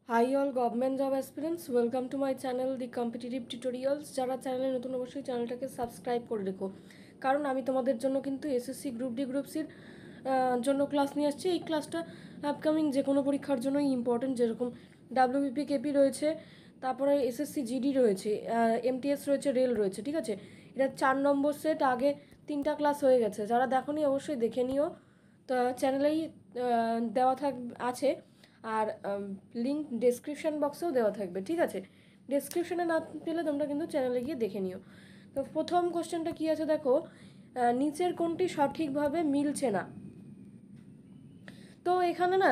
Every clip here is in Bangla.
High all government job aspirants, welcome to my channel the competitive tutorials. যারা চ্যানেলে নতুন অবশ্যই চ্যানেলটাকে সাবস্ক্রাইব করে রেখো, কারণ আমি তোমাদের জন্য কিন্তু এসএসসি গ্রুপ ডি গ্রুপ সির জন্য ক্লাস নিয়ে আসছি। এই ক্লাসটা আপকামিং যে কোনো পরীক্ষার জন্যই ইম্পর্টেন্ট, যেরকম ডাব্লিউবিপি কেপি রয়েছে, তারপরে এসএসসি জিডি রয়েছে, এমটিএস রয়েছে, রেল রয়েছে। ঠিক আছে, এটা 4 নম্বর সেট। আগে 3টা ক্লাস হয়ে গেছে, যারা দেখোনি অবশ্যই দেখে নিও। তো চ্যানেলেই দেওয়া আছে, আর লিঙ্ক ডেসক্রিপশন বক্সেও দেওয়া থাকবে। ঠিক আছে, ডেসক্রিপশনে না পেলে তোমরা কিন্তু চ্যানেলে গিয়ে দেখে নিও। তো প্রথম কোশ্চেনটা কী আছে দেখো, নিচের কোনটি সঠিকভাবে মিলছে না। তো এখানে না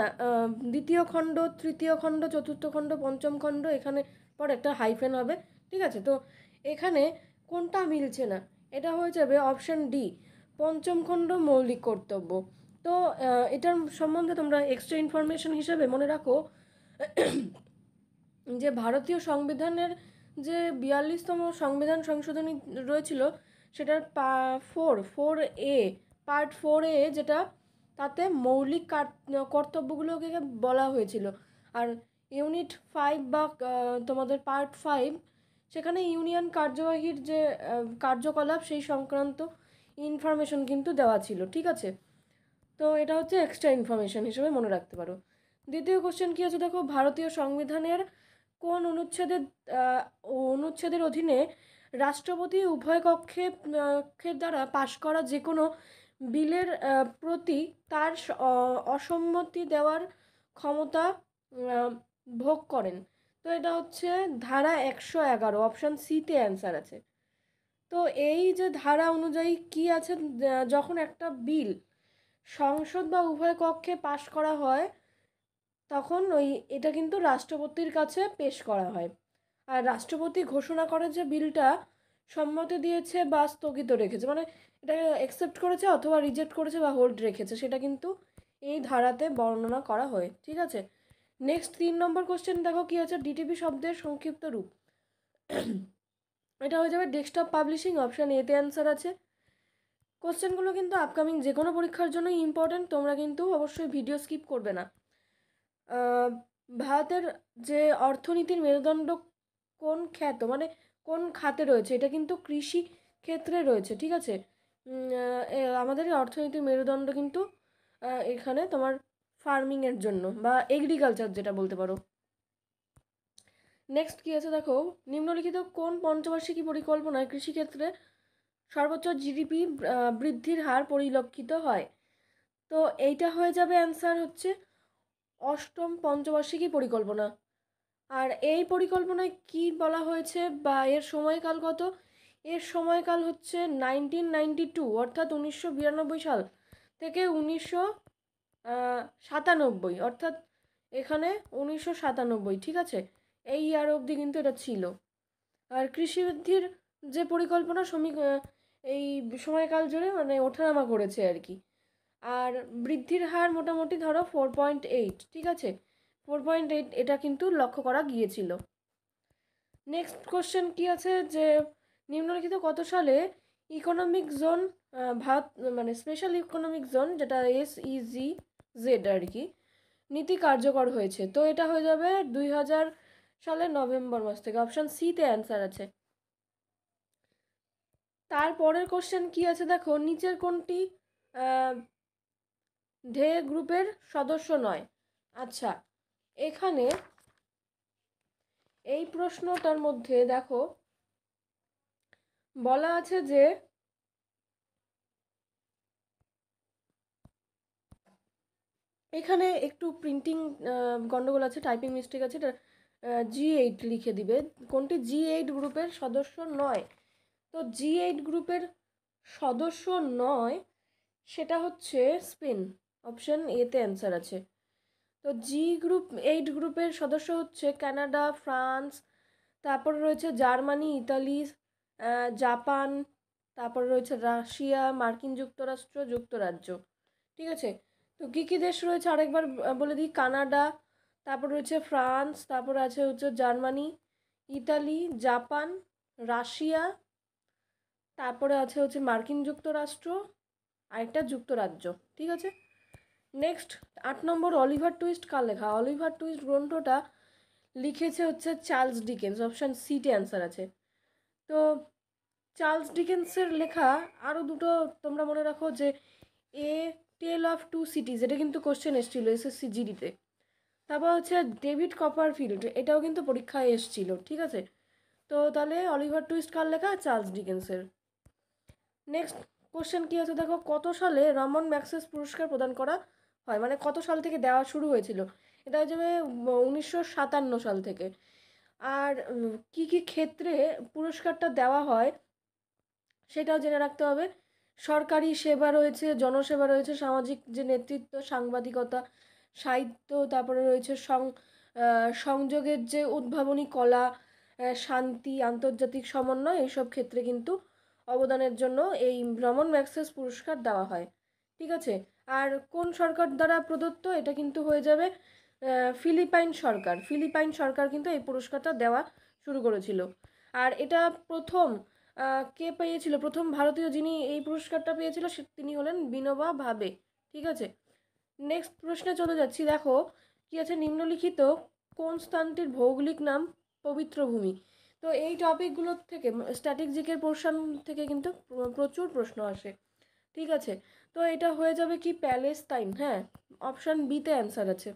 দ্বিতীয় খণ্ড, তৃতীয় খণ্ড, চতুর্থ খণ্ড, পঞ্চম খণ্ড, এখানে পর একটা হাইফেন হবে। ঠিক আছে, তো এখানে কোনটা মিলছে না, এটা হয়ে যাবে অপশান ডি, পঞ্চম খণ্ড মৌলিক কর্তব্য। তো এটার সম্বন্ধে তোমরা এক্সট্রা ইনফরমেশন হিসেবে মনে রাখো যে ভারতীয় সংবিধানের যে 42তম সংবিধান সংশোধনী রয়েছিল, সেটার ফোর এ, পার্ট 4A, যেটা তাতে মৌলিক কর্তব্যগুলোকে বলা হয়েছিল। আর ইউনিট 5 বা তোমাদের পার্ট 5, সেখানে ইউনিয়ন কার্যবাহীর যে কার্যকলাপ সেই সংক্রান্ত ইনফরমেশন কিন্তু দেওয়া ছিল। ঠিক আছে, তো এটা হচ্ছে এক্সট্রা ইনফরমেশন হিসেবে মনে রাখতে পারো। দ্বিতীয় কোশ্চেন কী আছে দেখো, ভারতীয় সংবিধানের কোন অনুচ্ছেদের অধীনে রাষ্ট্রপতি উভয় কক্ষের দ্বারা পাশ করা যে কোনো বিলের প্রতি তার অসম্মতি দেওয়ার ক্ষমতা ভোগ করেন? তো এটা হচ্ছে ধারা 111, অপশান সিতে অ্যান্সার আছে। তো এই যে ধারা অনুযায়ী কি আছে, যখন একটা বিল সংসদ বা উভয় কক্ষে পাশ করা হয়, তখন এটা কিন্তু রাষ্ট্রপতির কাছে পেশ করা হয়। আর রাষ্ট্রপতি ঘোষণা করে যে বিলটা সম্মতি দিয়েছে বা স্থগিত রেখেছে, মানে এটা অ্যাকসেপ্ট করেছে অথবা রিজেক্ট করেছে বা হোল্ড রেখেছে, সেটা কিন্তু এই ধারাতে বর্ণনা করা হয়। ঠিক আছে, নেক্সট 3 নম্বর কোশ্চেন দেখো কি আছে, ডিটিপি শব্দের সংক্ষিপ্ত রূপ। এটা হয়ে যাবে ডেস্কটপ পাবলিশিং, অপশান এতে অ্যান্সার আছে। কোশ্চেনগুলো কিন্তু আপকামিং যে কোনো পরীক্ষার জন্যই ইম্পর্টেন্ট, তোমরা কিন্তু অবশ্যই ভিডিও স্কিপ করবে না। ভারতের যে অর্থনীতির মেরুদণ্ড কোন মানে কোন খাতে রয়েছে, এটা কিন্তু কৃষি ক্ষেত্রে রয়েছে। ঠিক আছে, আমাদের অর্থনীতির মেরুদণ্ড কিন্তু এখানে তোমার ফার্মিংয়ের জন্য বা এগ্রিকালচার যেটা বলতে পারো। নেক্সট কী আছে দেখো, নিম্নলিখিত কোন পঞ্চবার্ষিকী পরিকল্পনায় কৃষিক্ষেত্রে সর্বোচ্চ জিডিপি বৃদ্ধির হার পরিলক্ষিত হয়? তো এইটা হয়ে যাবে অ্যান্সার হচ্ছে 8ম পঞ্চবার্ষিকী পরিকল্পনা। আর এই পরিকল্পনায় কি বলা হয়েছে বা এর সময়কাল কত? এর সময়কাল হচ্ছে 1992, অর্থাৎ 1992 সাল থেকে 1997, অর্থাৎ এখানে 1997। ঠিক আছে, এই ইয়ার অবধি কিন্তু এটা ছিল। আর কৃষিবৃদ্ধির যে পরিকল্পনা এই সময়কাল জুড়ে মানে ওঠানামা করেছে আর কি। আর বৃদ্ধির হার মোটামুটি ধরো 4.8। ঠিক আছে, 4.8 এটা কিন্তু লক্ষ্য করা গিয়েছিল। নেক্সট কোশ্চেন কি আছে, যে নিম্নলিখিত কত সালে ইকোনমিক জোন ভারত মানে স্পেশাল ইকোনমিক জোন, যেটা SEZ আর কি, নীতি কার্যকর হয়েছে? তো এটা হয়ে যাবে 2000 সালের নভেম্বর মাস থেকে, অপশান সিতে অ্যান্সার আছে। তারপরের কোশ্চেন কি আছে দেখো, নিচের কোনটি ঢে গ্রুপের সদস্য নয়? আচ্ছা, এখানে এই প্রশ্নটার মধ্যে দেখো বলা আছে যে এখানে একটু প্রিন্টিং গন্ডগোল আছে, টাইপিং মিস্টেক আছে, এটা G8 লিখে দিবে। কোনটি G8 গ্রুপের সদস্য নয়? তো G8 গ্রুপের সদস্য নয়, সেটা হচ্ছে স্পেন, অপশান এতে অ্যান্সার আছে। তো G8 গ্রুপের সদস্য হচ্ছে কানাডা, ফ্রান্স, তারপর রয়েছে জার্মানি, ইতালি, জাপান, তারপর রয়েছে রাশিয়া, মার্কিন যুক্তরাষ্ট্র, যুক্তরাজ্য। ঠিক আছে, তো কী কী দেশ রয়েছে আরেকবার বলে দিই, কানাডা, তারপর রয়েছে ফ্রান্স, তারপর আছে হচ্ছে জার্মানি, ইতালি, জাপান, রাশিয়া, তারপরে আছে হচ্ছে মার্কিন যুক্তরাষ্ট্র, আরেকটা যুক্তরাজ্য। ঠিক আছে, নেক্সট 8 নম্বর, অলিভার টুইস্ট কার লেখা? অলিভার টুইস্ট গ্রন্থটা লিখেছে হচ্ছে চার্লস ডিকেন্স, অপশান সিতে অ্যান্সার আছে। তো চার্লস ডিকেন্সের লেখা আরও দুটো তোমরা মনে রাখো, যে এ টেল অফ টু সিটিজ, এটা কিন্তু কোশ্চেন এসেছিলো এসএসসি জিডিতে। তারপর হচ্ছে ডেভিড কপারফিল্ড, এটাও কিন্তু পরীক্ষায় এসেছিলো, ঠিক আছে। তো তাহলে অলিভার টুইস্ট কার লেখা? চার্লস ডিকেন্সের। নেক্সট কোশ্চেন কী আছে দেখো, কত সালে রমন ম্যাগসেস পুরস্কার প্রদান করা হয়, মানে কত সাল থেকে দেওয়া শুরু হয়েছিল? এটা হয়ে যাবে 1957 সাল থেকে। আর কি কি ক্ষেত্রে পুরস্কারটা দেওয়া হয় সেটাও জেনে রাখতে হবে। সরকারি সেবা রয়েছে, জনসেবা রয়েছে, সামাজিক যে নেতৃত্ব, সাংবাদিকতা, সাহিত্য, তারপরে রয়েছে সংযোগের যে উদ্ভাবনী কলা, শান্তি, আন্তর্জাতিক সমন্বয়, এইসব ক্ষেত্রে কিন্তু অবদানের জন্য এই রমন ম্যাগসেস পুরস্কার দেওয়া হয়, ঠিক আছে। আর কোন সরকার দ্বারা প্রদত্ত? এটা কিন্তু হয়ে যাবে ফিলিপাইন সরকার কিন্তু এই পুরস্কারটা দেওয়া শুরু করেছিল। আর এটা প্রথম কে পেয়েছিল? প্রথম ভারতীয় যিনি এই পুরস্কারটা পেয়েছিল তিনি হলেন বিনোবা ভাবে, ঠিক আছে। নেক্সট প্রশ্নে চলে যাচ্ছি, দেখো কি আছে, নিম্নলিখিত কোন স্থানটির ভৌগোলিক নাম পবিত্র ভূমি? তো এই টপিকগুলোর থেকে স্ট্র্যাটেজিকের পোর্শন থেকে কিন্তু প্রচুর প্রশ্ন আসে, ঠিক আছে। তো এটা হয়ে যাবে কি? প্যালেস্তাইন, হ্যাঁ, অপশান বিতে অ্যান্সার আছে।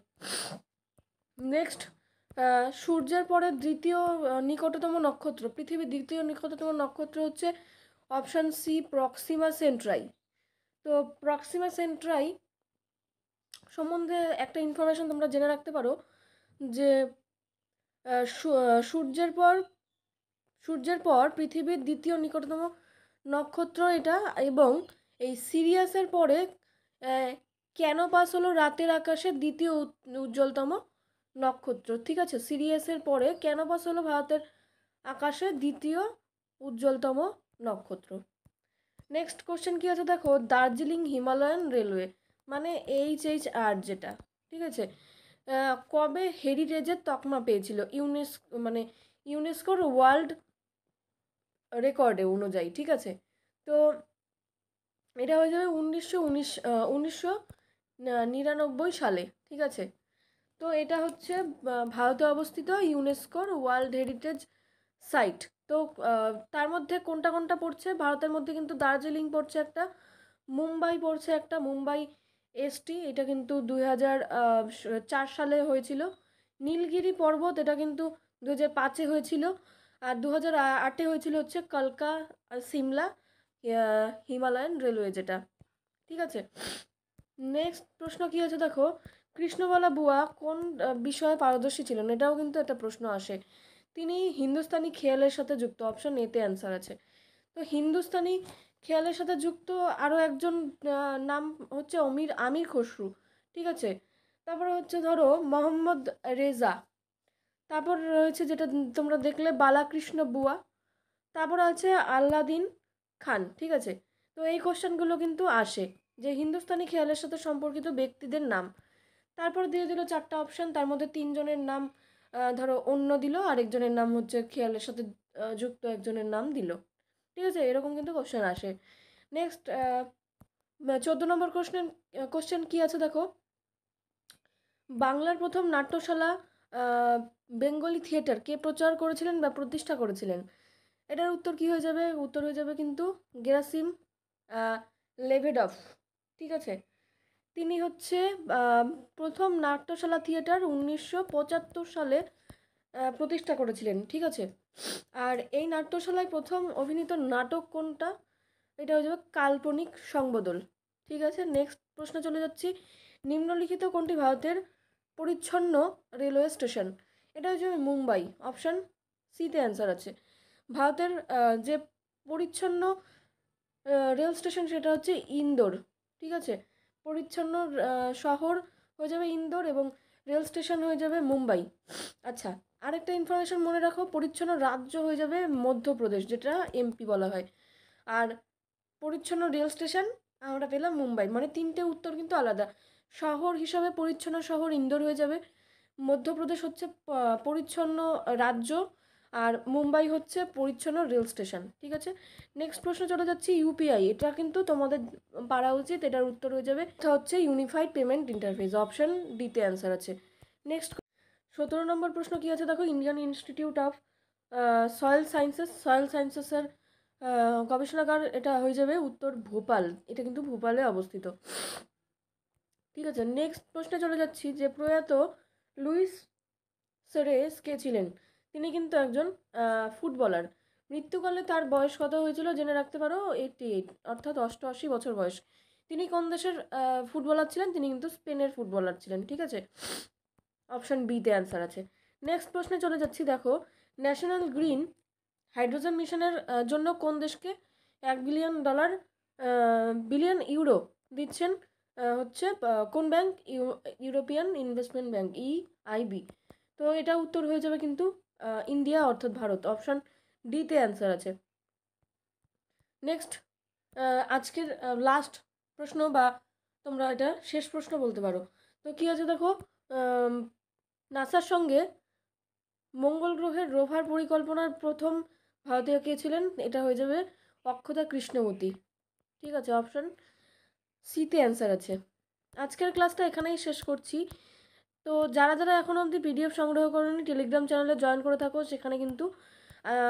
নেক্সট, সূর্যের পরে দ্বিতীয় নিকটতম নক্ষত্র, পৃথিবীর দ্বিতীয় নিকটতম নক্ষত্র হচ্ছে অপশান সি প্রক্সিমা সেন্ট্রাই। তো প্রক্সিমা সেন্ট্রাই সম্বন্ধে একটা ইনফরমেশন তোমরা জেনে রাখতে পারো, যে সূর্যের পর পৃথিবীর দ্বিতীয় নিকটতম নক্ষত্র এটা, এবং এই সিরিয়াসের পরে ক্যানোপাস হলো রাতের আকাশে দ্বিতীয় উজ্জ্বলতম নক্ষত্র, ঠিক আছে। সিরিয়াসের পরে ক্যানোপাস হলো ভারতের আকাশে দ্বিতীয় উজ্জ্বলতম নক্ষত্র। নেক্সট কোশ্চেন কি আছে দেখো, দার্জিলিং হিমালয়ান রেলওয়ে মানে HHR যেটা, ঠিক আছে, কবে হেরিটেজের তকমা পেয়েছিল? মানে ইউনেস্কোর ওয়ার্ল্ড রেকর্ডে অনুযায়ী, ঠিক আছে। তো এটা হয়ে যাবে 1999 সালে, ঠিক আছে। তো এটা হচ্ছে ভারতে অবস্থিত ইউনেস্কোর ওয়ার্ল্ড হেরিটেজ সাইট। তো তার মধ্যে কোনটা কোনটা পড়ছে? ভারতের মধ্যে কিন্তু দার্জিলিং পড়ছে একটা, মুম্বাই পড়ছে একটা, মুম্বাই এসটি, এটা কিন্তু 2004 সালে হয়েছিল। নীলগিরি পর্বত, এটা কিন্তু 2005-এ হয়েছিল। আর 2008-এ হয়েছিল হচ্ছে কালকা সিমলা হিমালয়ান রেলওয়ে যেটা, ঠিক আছে। নেক্সট প্রশ্ন কি আছে দেখো, কৃষ্ণবালা বুয়া কোন বিষয়ে পারদর্শী ছিলেন? এটাও কিন্তু একটা প্রশ্ন আসে। তিনি হিন্দুস্তানি খেয়ালের সাথে যুক্ত, অপশন এতে অ্যান্সার আছে। তো হিন্দুস্তানি খেয়ালের সাথে যুক্ত আরও একজন নাম হচ্ছে আমির খসরু, ঠিক আছে। তারপরে হচ্ছে ধরো মোহাম্মদ রেজা, তারপর রয়েছে যেটা তোমরা দেখলে বালাকৃষ্ণ বুয়া, তারপর আছে আল্লাদিন খান, ঠিক আছে। তো এই কোশ্চেনগুলো কিন্তু আসে, যে হিন্দুস্তানি খেয়ালের সাথে সম্পর্কিত ব্যক্তিদের নাম। তারপর দিয়ে দিল 4টা অপশান, তার মধ্যে 3 জনের নাম ধরো অন্য দিল, আরেকজনের নাম হচ্ছে খেয়ালের সাথে যুক্ত একজনের নাম দিল, ঠিক আছে। এরকম কিন্তু কোশ্চেন আসে। নেক্সট 14 নম্বর কোশ্চেন কি আছে দেখো, বাংলার প্রথম নাট্যশালা বেঙ্গলি থিয়েটার কে প্রচার করেছিলেন বা প্রতিষ্ঠা করেছিলেন? এটার উত্তর কি হয়ে যাবে? উত্তর হয়ে যাবে কিন্তু গেরাসিম লেভেডফ, ঠিক আছে। তিনি হচ্ছে প্রথম নাট্যশালা থিয়েটার 1975 সালে প্রতিষ্ঠা করেছিলেন, ঠিক আছে। আর এই নাট্যশালায় প্রথম অভিনীত নাটক কোনটা? এটা হয়ে যাবে কাল্পনিক সংবদল, ঠিক আছে। নেক্সট প্রশ্নে চলে যাচ্ছি, নিম্নলিখিত কোনটি ভারতের পরিচ্ছন্ন রেলওয়ে স্টেশন? এটা হচ্ছে মুম্বাই, অপশান সিতে অ্যান্সার আছে। ভারতের যে পরিচ্ছন্ন রেল স্টেশন সেটা হচ্ছে ইন্দোর, ঠিক আছে। পরিচ্ছন্ন শহর হয়ে যাবে ইন্দোর, এবং রেল স্টেশন হয়ে যাবে মুম্বাই। আচ্ছা, আরেকটা ইনফরমেশন মনে রাখো, পরিচ্ছন্ন রাজ্য হয়ে যাবে মধ্যপ্রদেশ, যেটা এমপি বলা হয়। আর পরিচ্ছন্ন রেল স্টেশন আমরা পেলাম মুম্বাই, মানে 3টে উত্তর কিন্তু আলাদা। শহর হিসাবে পরিচ্ছন্ন শহর ইন্দোর হয়ে যাবে, মধ্যপ্রদেশ হচ্ছে পরিচ্ছন্ন রাজ্য, আর মুম্বাই হচ্ছে পরিচ্ছন্ন রেল স্টেশন, ঠিক আছে। নেক্সট প্রশ্ন চলে যাচ্ছি, ইউপিআই, এটা কিন্তু তোমাদের পারা উচিত। এটার উত্তর হয়ে যাবে, এটা হচ্ছে ইউনিফাইড পেমেন্ট ইন্টারফেস, অপশন ডিতে অ্যান্সার আছে। নেক্সট, 17 নম্বর প্রশ্ন কী আছে দেখো, ইন্ডিয়ান ইনস্টিটিউট অফ সয়েল সায়েন্সেসের গবেষণাগার এটা হয়ে যাবে উত্তর ভোপাল, এটা কিন্তু ভোপালে অবস্থিত। ঠিক আছে, নেক্সট প্রশ্নে চলে যাচ্ছি, যে প্রয়াত লুইস সুয়ারেজ কে ছিলেন? তিনি কিন্তু একজন ফুটবলার। মৃত্যুকালে তার বয়স কত হয়েছিল জেনে রাখতে পারো, 88, অর্থাৎ 88 বছর বয়স। তিনি কোন দেশের ফুটবলার ছিলেন? তিনি কিন্তু স্পেনের ফুটবলার ছিলেন। ঠিক আছে, অপশান বিতে অ্যান্সার আছে। নেক্সট প্রশ্নে চলে যাচ্ছি, দেখো ন্যাশনাল গ্রিন হাইড্রোজেন মিশনের জন্য কোন দেশকে $1 বিলিয়ন ইউরো দিচ্ছেন হচ্ছে কোন bank? European investment bank, EIB। তো এটা উত্তর হয়ে যাবে কিন্তু ইন্ডিয়া, অর্থাৎ ভারত। অপশান ডিতে অ্যান্সার আছে। নেক্সট আজকের লাস্ট প্রশ্ন, বা তোমরা এটা শেষ প্রশ্ন বলতে পারো। তো কী আছে দেখো, নাসার সঙ্গে মঙ্গল গ্রহের রোভার পরিকল্পনার প্রথম ভারতীয় কে ছিলেন? এটা হয়ে যাবে অক্ষতা কৃষ্ণমূর্তি। ঠিক আছে, অপশান সিতে অ্যান্সার আছে। আজকের ক্লাসটা এখানেই শেষ করছি। তো যারা যারা এখন অবধি PDF সংগ্রহ করেনি, টেলিগ্রাম চ্যানেলে জয়েন করে থাকো, সেখানে কিন্তু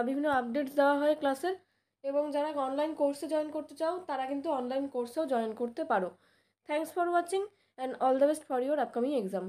বিভিন্ন আপডেটস দেওয়া হয় ক্লাসের। এবং যারা অনলাইন কোর্সে জয়েন করতে চাও, তারা কিন্তু অনলাইন কোর্সেও জয়েন করতে পারো। Thanks for watching and all the best for your upcoming exam.